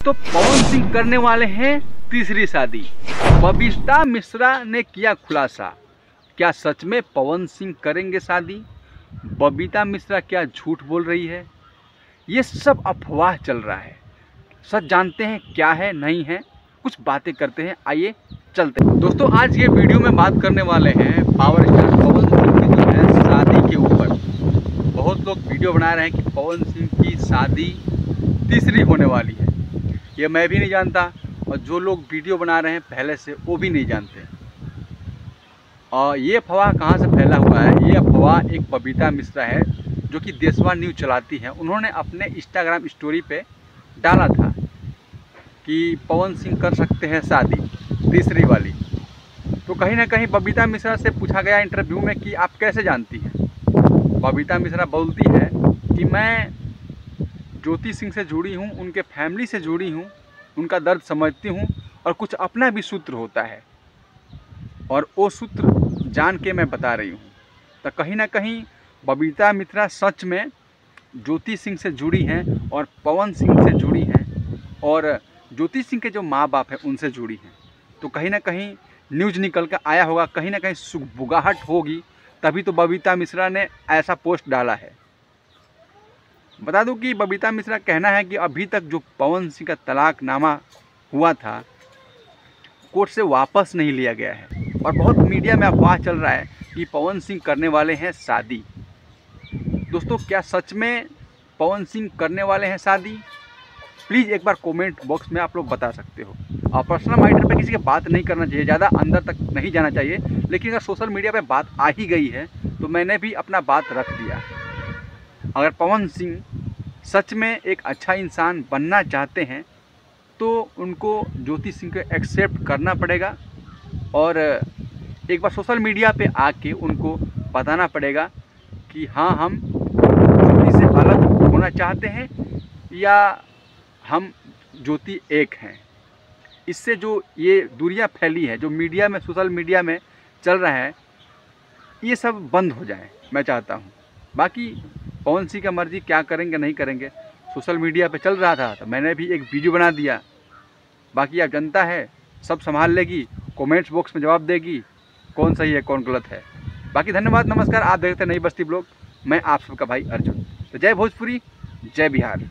दोस्तों पवन सिंह करने वाले हैं तीसरी शादी। बबीता मिश्रा ने किया खुलासा, क्या सच में पवन सिंह करेंगे शादी? बबीता मिश्रा क्या झूठ बोल रही है? ये सब अफवाह चल रहा है। सच जानते हैं क्या है नहीं है, कुछ बातें करते हैं, आइए चलते हैं। दोस्तों आज ये वीडियो में बात करने वाले हैं पावर स्टार पवन सिंह की जो है शादी के ऊपर। बहुत लोग वीडियो बना रहे हैं कि पवन सिंह की शादी तीसरी होने वाली है। ये मैं भी नहीं जानता और जो लोग वीडियो बना रहे हैं पहले से वो भी नहीं जानते। और ये अफवाह कहाँ से फैला हुआ है? ये अफवाह एक बबीता मिश्रा है जो कि देशवा न्यूज़ चलाती है। उन्होंने अपने इंस्टाग्राम स्टोरी पे डाला था कि पवन सिंह कर सकते हैं शादी तीसरी वाली। तो कहीं ना कहीं बबीता मिश्रा से पूछा गया इंटरव्यू में कि आप कैसे जानती हैं? बबीता मिश्रा बोलती है कि मैं ज्योति सिंह से जुड़ी हूँ, उनके फैमिली से जुड़ी हूँ, उनका दर्द समझती हूँ और कुछ अपना भी सूत्र होता है और वो सूत्र जान के मैं बता रही हूँ। तो कहीं ना कहीं बबीता मिश्रा सच में ज्योति सिंह से जुड़ी हैं और पवन सिंह से जुड़ी हैं और ज्योति सिंह के जो माँ बाप हैं उनसे जुड़ी हैं। तो कहीं ना कहीं न्यूज़ निकल कर आया होगा, कहीं ना कहीं सुगबुगाहट होगी, तभी तो बबीता मिश्रा ने ऐसा पोस्ट डाला है। बता दूं कि बबीता मिश्रा कहना है कि अभी तक जो पवन सिंह का तलाकनामा हुआ था कोर्ट से वापस नहीं लिया गया है और बहुत मीडिया में अफवाह चल रहा है कि पवन सिंह करने वाले हैं शादी। दोस्तों क्या सच में पवन सिंह करने वाले हैं शादी? प्लीज़ एक बार कमेंट बॉक्स में आप लोग बता सकते हो। और पर्सनल मैटर पे किसी की बात नहीं करना चाहिए, ज़्यादा अंदर तक नहीं जाना चाहिए, लेकिन अगर सोशल मीडिया पे बात आ ही गई है तो मैंने भी अपना बात रख दिया। अगर पवन सिंह सच में एक अच्छा इंसान बनना चाहते हैं तो उनको ज्योति सिंह को एक्सेप्ट करना पड़ेगा और एक बार सोशल मीडिया पे आके उनको बताना पड़ेगा कि हाँ हम ज्योति से अलग होना चाहते हैं या हम ज्योति एक हैं। इससे जो ये दूरियां फैली है, जो मीडिया में सोशल मीडिया में चल रहा है, ये सब बंद हो जाए मैं चाहता हूँ। बाकी पवन सिंह का मर्जी, क्या करेंगे नहीं करेंगे। सोशल मीडिया पे चल रहा था तो मैंने भी एक वीडियो बना दिया। बाकी आप जनता है सब संभाल लेगी, कमेंट्स बॉक्स में जवाब देगी कौन सही है कौन गलत है। बाकी धन्यवाद, नमस्कार। आप देखते हैं नई बस्ती ब्लॉग। मैं आप सबका भाई अर्जुन। तो जय भोजपुरी, जय बिहार।